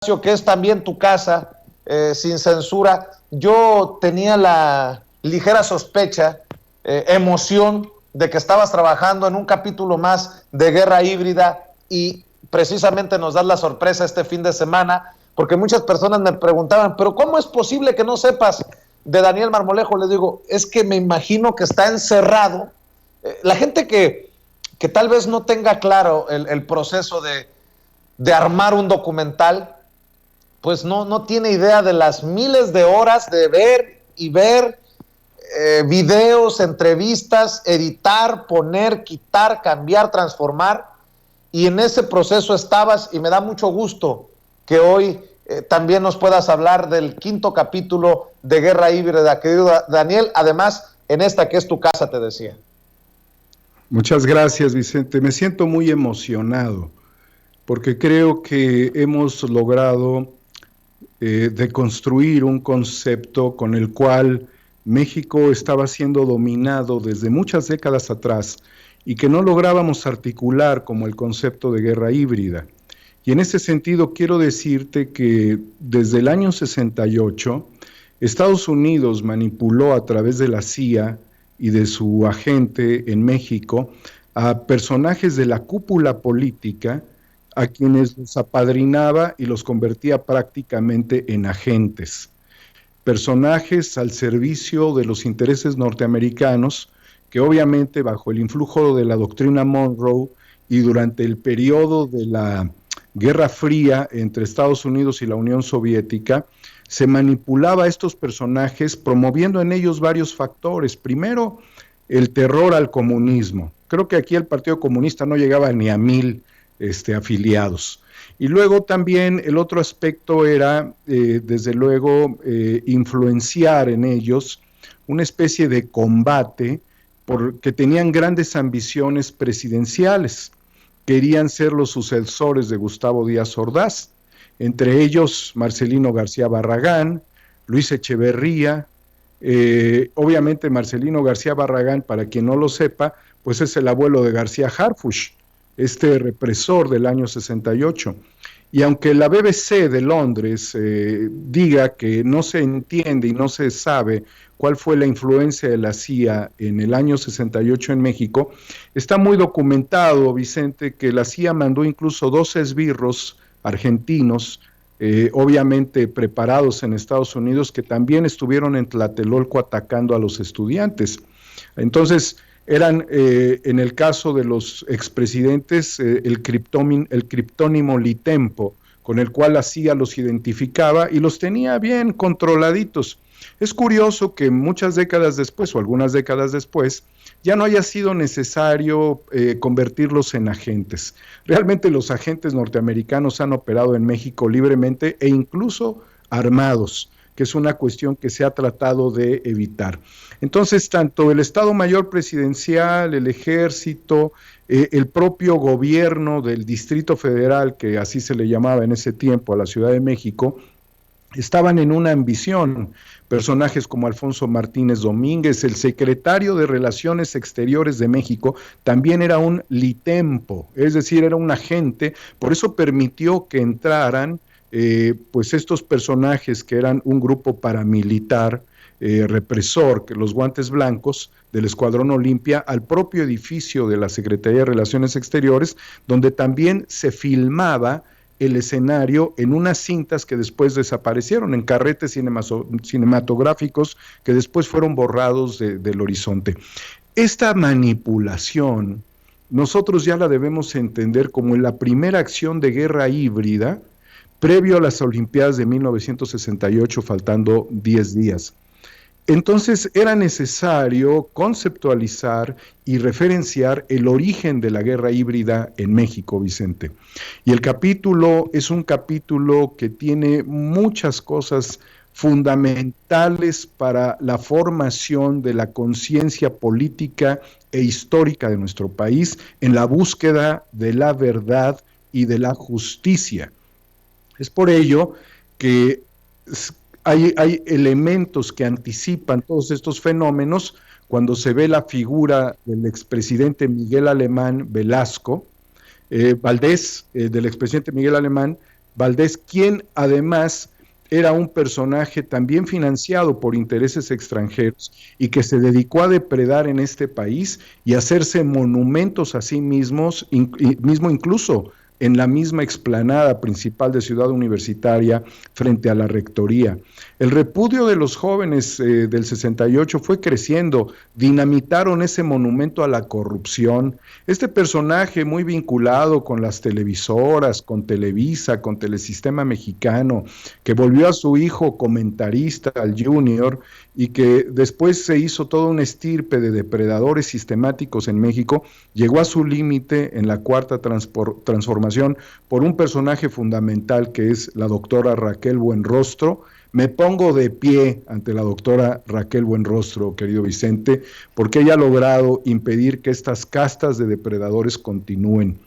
que es también tu casa, sin censura. Yo tenía la ligera sospecha, emoción de que estabas trabajando en un capítulo más de Guerra Híbrida y precisamente nos das la sorpresa este fin de semana, porque muchas personas me preguntaban, pero ¿cómo es posible que no sepas de Daniel Marmolejo? Les digo, es que me imagino que está encerrado. La gente que tal vez no tenga claro el proceso de armar un documental, pues no tiene idea de las miles de horas de ver y ver videos, entrevistas, editar, poner, quitar, cambiar, transformar. Y en ese proceso estabas, y me da mucho gusto que hoy también nos puedas hablar del 5º capítulo de Guerra Híbrida, querido Daniel, además en esta que es tu casa, te decía. Muchas gracias, Vicente. Me siento muy emocionado porque creo que hemos logrado deconstruir un concepto con el cual México estaba siendo dominado desde muchas décadas atrás y que no lográbamos articular como el concepto de guerra híbrida. Y en ese sentido quiero decirte que desde el año 68, Estados Unidos manipuló a través de la CIA y de su agente en México a personajes de la cúpula política a quienes los apadrinaba y los convertía prácticamente en agentes. Personajes al servicio de los intereses norteamericanos que obviamente bajo el influjo de la doctrina Monroe y durante el periodo de la Guerra Fría entre Estados Unidos y la Unión Soviética, se manipulaba a estos personajes promoviendo en ellos varios factores. Primero, el terror al comunismo. Creo que aquí el Partido Comunista no llegaba ni a 1000 afiliados. Y luego también el otro aspecto era, desde luego, influenciar en ellos una especie de combate porque tenían grandes ambiciones presidenciales. Querían ser los sucesores de Gustavo Díaz Ordaz, entre ellos Marcelino García Barragán, Luis Echeverría. Obviamente Marcelino García Barragán, para quien no lo sepa, pues es el abuelo de García Harfuch, este represor del año 68. Y aunque la BBC de Londres diga que no se entiende y no se sabe cuál fue la influencia de la CIA en el año 68 en México, está muy documentado, Vicente, que la CIA mandó incluso 2 esbirros argentinos, obviamente preparados en Estados Unidos, que también estuvieron en Tlatelolco atacando a los estudiantes. Entonces, eran, en el caso de los expresidentes, el criptónimo Litempo, con el cual la CIA los identificaba y los tenía bien controladitos. Es curioso que muchas décadas después, o algunas décadas después, ya no haya sido necesario convertirlos en agentes. Realmente los agentes norteamericanos han operado en México libremente e incluso armados, que es una cuestión que se ha tratado de evitar. Entonces, tanto el Estado Mayor Presidencial, el Ejército, el propio gobierno del Distrito Federal, que así se le llamaba en ese tiempo a la Ciudad de México, estaban en una ambición. Personajes como Alfonso Martínez Domínguez, el secretario de Relaciones Exteriores de México, también era un litempo, es decir, era un agente, por eso permitió que entraran pues estos personajes que eran un grupo paramilitar, represor, que los guantes blancos del Escuadrón Olimpia, al propio edificio de la Secretaría de Relaciones Exteriores, donde también se filmaba el escenario en unas cintas que después desaparecieron, en carretes cinematográficos que después fueron borrados del horizonte. Esta manipulación nosotros ya la debemos entender como la primera acción de guerra híbrida previo a las Olimpiadas de 1968, faltando 10 días. Entonces era necesario conceptualizar y referenciar el origen de la guerra híbrida en México, Vicente. Y el capítulo es un capítulo que tiene muchas cosas fundamentales para la formación de la conciencia política e histórica de nuestro país en la búsqueda de la verdad y de la justicia. Es por ello que hay elementos que anticipan todos estos fenómenos cuando se ve la figura del expresidente Miguel Alemán Velasco, Valdés, del expresidente Miguel Alemán, Valdés, quien además era un personaje también financiado por intereses extranjeros y que se dedicó a depredar en este país y hacerse monumentos a sí mismos, mismo incluso en la misma explanada principal de Ciudad Universitaria frente a la rectoría. El repudio de los jóvenes del 68 fue creciendo, dinamitaron ese monumento a la corrupción. Este personaje muy vinculado con las televisoras, con Televisa, con Telesistema Mexicano, que volvió a su hijo comentarista, al Junior, y que después se hizo toda una estirpe de depredadores sistemáticos en México, llegó a su límite en la cuarta transformación por un personaje fundamental que es la doctora Raquel Buenrostro. Me pongo de pie ante la doctora Raquel Buenrostro, querido Vicente, porque ella ha logrado impedir que estas castas de depredadores continúen.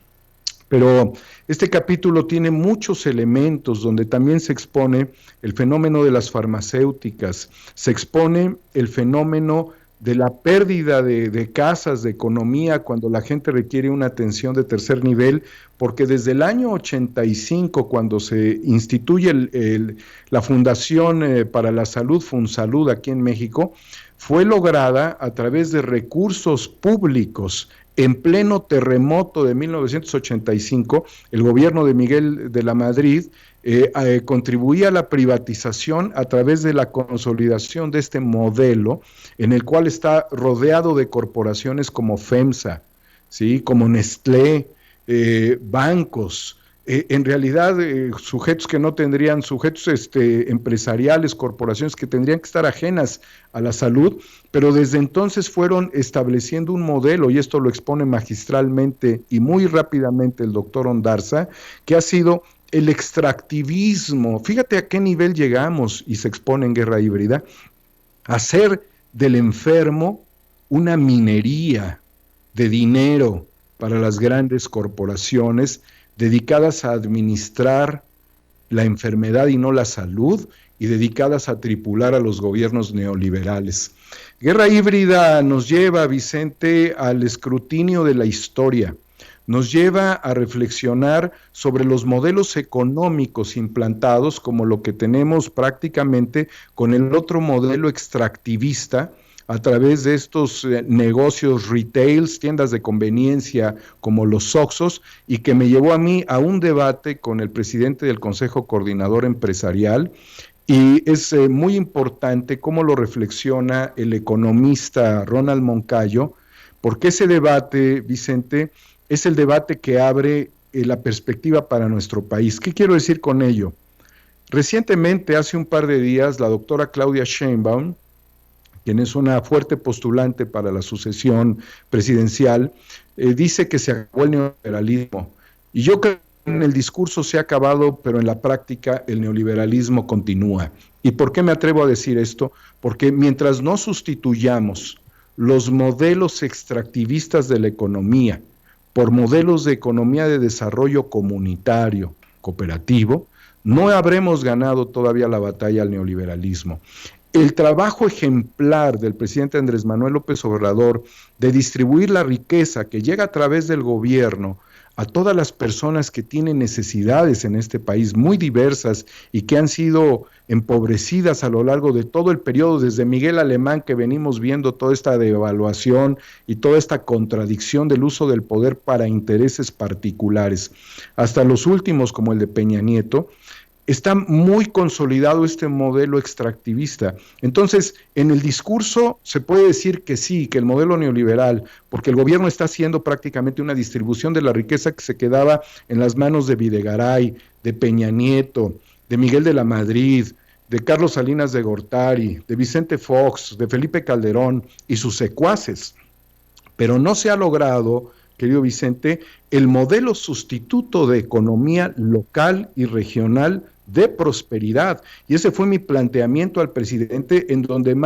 Pero este capítulo tiene muchos elementos donde también se expone el fenómeno de las farmacéuticas, se expone el fenómeno de la pérdida de casas, de economía, cuando la gente requiere una atención de tercer nivel, porque desde el año 85, cuando se instituye la Fundación para la Salud, FunSalud, aquí en México, fue lograda a través de recursos públicos. En pleno terremoto de 1985, el gobierno de Miguel de la Madrid contribuía a la privatización a través de la consolidación de este modelo, en el cual está rodeado de corporaciones como FEMSA, ¿sí? Como Nestlé, bancos, en realidad sujetos que no tendrían, sujetos empresariales, corporaciones que tendrían que estar ajenas a la salud, pero desde entonces fueron estableciendo un modelo, y esto lo expone magistralmente y muy rápidamente el doctor Ondarza, que ha sido el extractivismo. Fíjate a qué nivel llegamos, y se expone en Guerra Híbrida, hacer del enfermo una minería de dinero para las grandes corporaciones dedicadas a administrar la enfermedad y no la salud, y dedicadas a tripular a los gobiernos neoliberales. Guerra Híbrida nos lleva, Vicente, al escrutinio de la historia, nos lleva a reflexionar sobre los modelos económicos implantados, como lo que tenemos prácticamente con el otro modelo extractivista, a través de estos negocios retails, tiendas de conveniencia como los Oxxos, y que me llevó a mí a un debate con el presidente del Consejo Coordinador Empresarial, y es muy importante cómo lo reflexiona el economista Ronald Moncayo, porque ese debate, Vicente, es el debate que abre la perspectiva para nuestro país. ¿Qué quiero decir con ello? Recientemente, hace un par de días, la doctora Claudia Sheinbaum, quien es una fuerte postulante para la sucesión presidencial, dice que se acabó el neoliberalismo. Y yo creo que en el discurso se ha acabado, pero en la práctica el neoliberalismo continúa. ¿Y por qué me atrevo a decir esto? Porque mientras no sustituyamos los modelos extractivistas de la economía por modelos de economía de desarrollo comunitario, cooperativo, no habremos ganado todavía la batalla al neoliberalismo. El trabajo ejemplar del presidente Andrés Manuel López Obrador de distribuir la riqueza que llega a través del gobierno a todas las personas que tienen necesidades en este país muy diversas y que han sido empobrecidas a lo largo de todo el periodo, desde Miguel Alemán, que venimos viendo toda esta devaluación y toda esta contradicción del uso del poder para intereses particulares, hasta los últimos como el de Peña Nieto. Está muy consolidado este modelo extractivista. Entonces, en el discurso se puede decir que sí, que el modelo neoliberal, porque el gobierno está haciendo prácticamente una distribución de la riqueza que se quedaba en las manos de Videgaray, de Peña Nieto, de Miguel de la Madrid, de Carlos Salinas de Gortari, de Vicente Fox, de Felipe Calderón y sus secuaces. Pero no se ha logrado, querido Vicente, el modelo sustituto de economía local y regional de prosperidad. Y ese fue mi planteamiento al presidente, en donde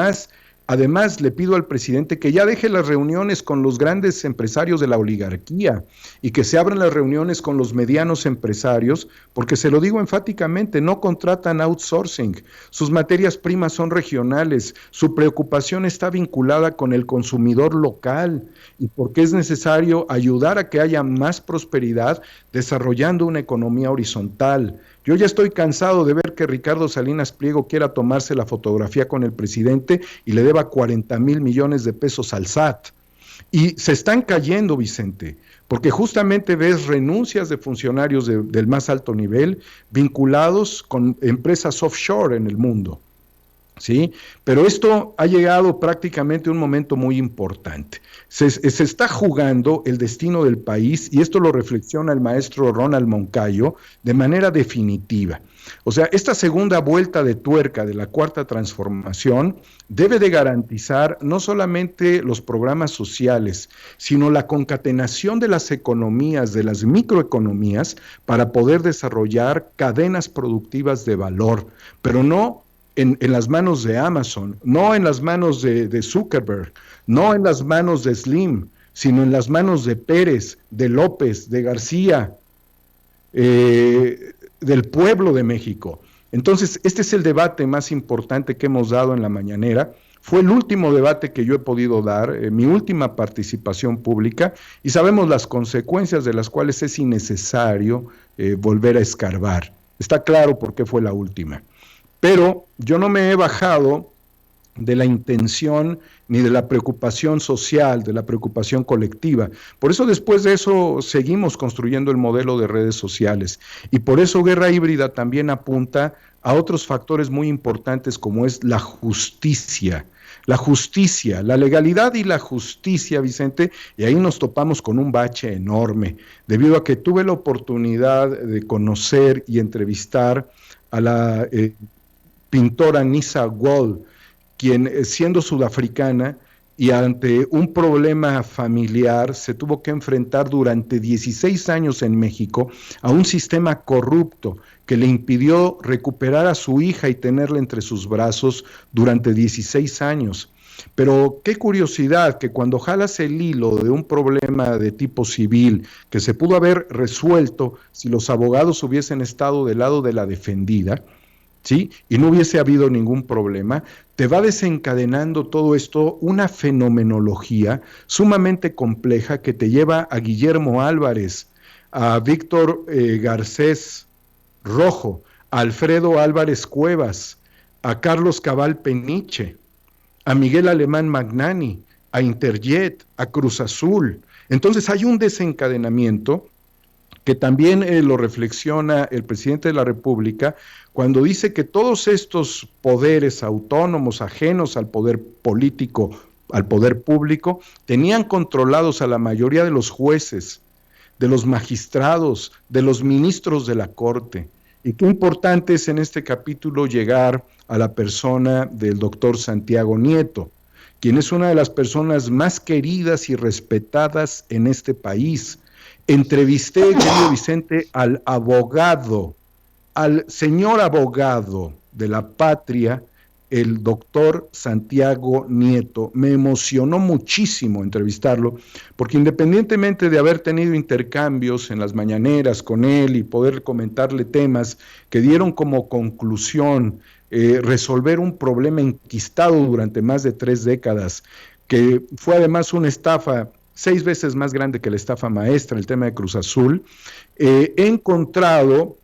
además le pido al presidente que ya deje las reuniones con los grandes empresarios de la oligarquía y que se abran las reuniones con los medianos empresarios, porque se lo digo enfáticamente, no contratan outsourcing, sus materias primas son regionales, su preocupación está vinculada con el consumidor local, y porque es necesario ayudar a que haya más prosperidad desarrollando una economía horizontal. Yo ya estoy cansado de ver que Ricardo Salinas Pliego quiera tomarse la fotografía con el presidente y le deba 40,000 millones de pesos al SAT. Y se están cayendo, Vicente, porque justamente ves renuncias de funcionarios del más alto nivel vinculados con empresas offshore en el mundo. ¿Sí? Pero esto ha llegado prácticamente a un momento muy importante. Se está jugando el destino del país, y esto lo reflexiona el maestro Ronald Moncayo de manera definitiva. O sea, esta segunda vuelta de tuerca de la Cuarta Transformación debe de garantizar no solamente los programas sociales, sino la concatenación de las economías, de las microeconomías, para poder desarrollar cadenas productivas de valor, pero no en las manos de Amazon, no en las manos de Zuckerberg, no en las manos de Slim, sino en las manos de Pérez, de López, de García, del pueblo de México. Entonces, este es el debate más importante que hemos dado en la mañanera. Fue el último debate que yo he podido dar, mi última participación pública, y sabemos las consecuencias de las cuales es innecesario volver a escarbar. Está claro por qué fue la última. Pero yo no me he bajado de la intención ni de la preocupación social, de la preocupación colectiva. Por eso después de eso seguimos construyendo el modelo de redes sociales. Y por eso Guerra Híbrida también apunta a otros factores muy importantes, como es la justicia. La justicia, la legalidad y la justicia, Vicente, y ahí nos topamos con un bache enorme, debido a que tuve la oportunidad de conocer y entrevistar a la pintora Nisa Wall, quien siendo sudafricana y ante un problema familiar se tuvo que enfrentar durante 16 años en México a un sistema corrupto que le impidió recuperar a su hija y tenerla entre sus brazos durante 16 años. Pero qué curiosidad que cuando jalas el hilo de un problema de tipo civil que se pudo haber resuelto si los abogados hubiesen estado del lado de la defendida, ¿sí? Y no hubiese habido ningún problema, te va desencadenando todo esto una fenomenología sumamente compleja que te lleva a Guillermo Álvarez, a Víctor Garcés Rojo, a Alfredo Álvarez Cuevas, a Carlos Cabal Peniche, a Miguel Alemán Magnani, a Interjet, a Cruz Azul. Entonces hay un desencadenamiento que también lo reflexiona el presidente de la República cuando dice que todos estos poderes autónomos, ajenos al poder político, al poder público, tenían controlados a la mayoría de los jueces, de los magistrados, de los ministros de la Corte. Y qué importante es en este capítulo llegar a la persona del doctor Santiago Nieto, quien es una de las personas más queridas y respetadas en este país. Entrevisté, querido Vicente, al abogado, al señor abogado de la patria, el doctor Santiago Nieto. Me emocionó muchísimo entrevistarlo, porque independientemente de haber tenido intercambios en las mañaneras con él y poder comentarle temas que dieron como conclusión resolver un problema enquistado durante más de 3 décadas, que fue además una estafa 6 veces más grande que la estafa maestra, el tema de Cruz Azul, he encontrado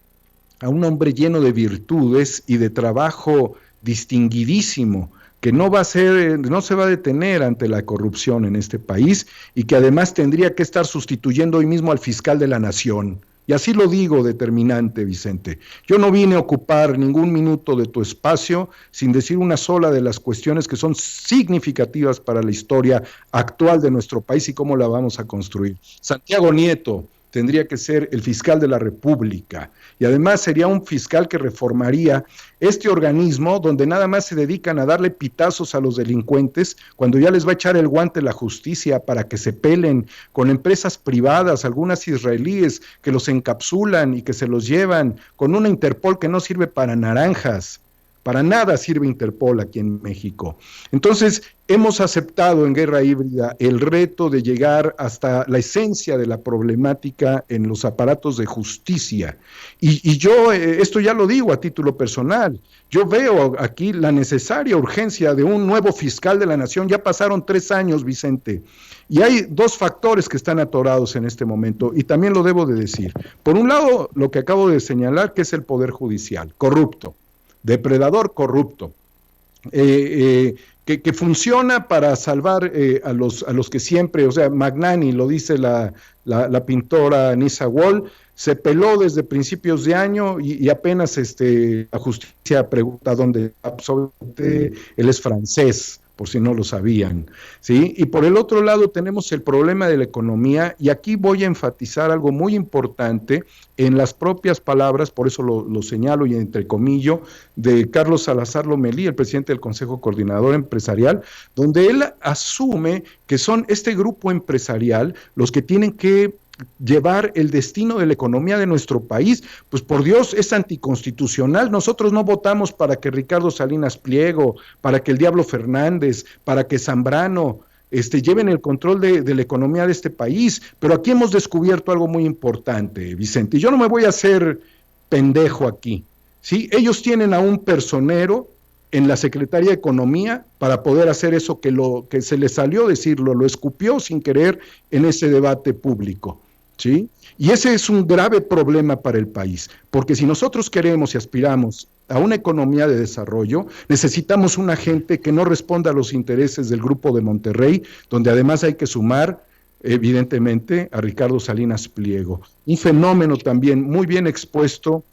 a un hombre lleno de virtudes y de trabajo distinguidísimo, que no se va a detener ante la corrupción en este país y que además tendría que estar sustituyendo hoy mismo al fiscal de la Nación. Y así lo digo determinante, Vicente. Yo no vine a ocupar ningún minuto de tu espacio sin decir una sola de las cuestiones que son significativas para la historia actual de nuestro país y cómo la vamos a construir. Santiago Nieto tendría que ser el fiscal de la República y además sería un fiscal que reformaría este organismo donde nada más se dedican a darle pitazos a los delincuentes cuando ya les va a echar el guante la justicia para que se peleen con empresas privadas, algunas israelíes que los encapsulan y que se los llevan, con una Interpol que no sirve para naranjas, Para nada sirve Interpol aquí en México. Entonces, hemos aceptado en Guerra Híbrida el reto de llegar hasta la esencia de la problemática en los aparatos de justicia. Y yo, esto ya lo digo a título personal, yo veo aquí la necesaria urgencia de un nuevo fiscal de la nación. Ya pasaron 3 años, Vicente, y hay 2 factores que están atorados en este momento, y también lo debo de decir. Por un lado, lo que acabo de señalar, que es el Poder Judicial, corrupto, depredador corrupto, que funciona para salvar a los que siempre, o sea, Magnani, lo dice la pintora Nisa Wall, se peló desde principios de año y apenas la justicia pregunta dónde, absolutamente, él es francés, por si no lo sabían, ¿sí? Y por el otro lado tenemos el problema de la economía, y aquí voy a enfatizar algo muy importante en las propias palabras, por eso lo señalo y entrecomillo, de Carlos Salazar Lomelí, el presidente del Consejo Coordinador Empresarial, donde él asume que son este grupo empresarial los que tienen que llevar el destino de la economía de nuestro país. Pues por Dios, es anticonstitucional. Nosotros no votamos para que Ricardo Salinas Pliego, para que el Diablo Fernández, para que Zambrano lleven el control de la economía de este país, pero aquí hemos descubierto algo muy importante, Vicente, y yo no me voy a hacer pendejo aquí, ¿sí? Ellos tienen a un personero en la Secretaría de Economía para poder hacer eso que se les salió decirlo, lo escupió sin querer en ese debate público, ¿sí? Y ese es un grave problema para el país, porque si nosotros queremos y aspiramos a una economía de desarrollo, necesitamos una gente que no responda a los intereses del Grupo de Monterrey, donde además hay que sumar, evidentemente, a Ricardo Salinas Pliego. Un fenómeno también muy bien expuesto,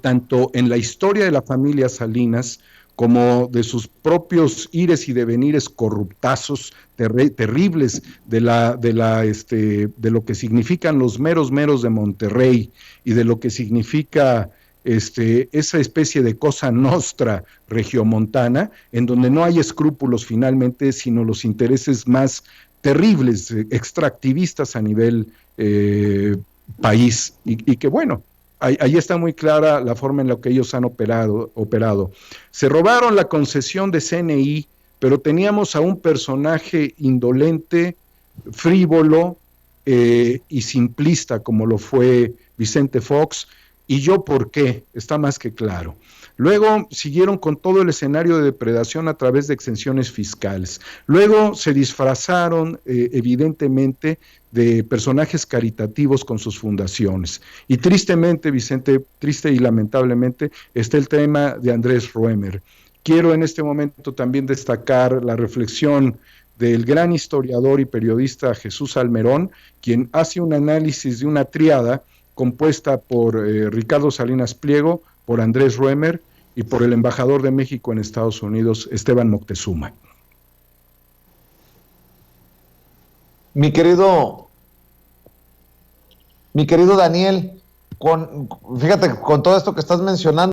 tanto en la historia de la familia Salinas, como de sus propios ires y devenires corruptazos terribles de lo que significan los meros de Monterrey y de lo que significa esa especie de cosa nostra regiomontana, en donde no hay escrúpulos finalmente, sino los intereses más terribles, extractivistas a nivel país, y que bueno, ahí está muy clara la forma en la que ellos han operado. Se robaron la concesión de CNI, pero teníamos a un personaje indolente, frívolo y simplista, como lo fue Vicente Fox. ¿Y yo por qué? Está más que claro. Luego siguieron con todo el escenario de depredación a través de exenciones fiscales. Luego se disfrazaron, evidentemente, de personajes caritativos con sus fundaciones. Y tristemente, Vicente, triste y lamentablemente, está el tema de Andrés Roemer. Quiero en este momento también destacar la reflexión del gran historiador y periodista Jesús Almerón, quien hace un análisis de una tríada compuesta por Ricardo Salinas Pliego, por Andrés Roemer y por el embajador de México en Estados Unidos, Esteban Moctezuma. Mi querido Daniel, fíjate, con todo esto que estás mencionando,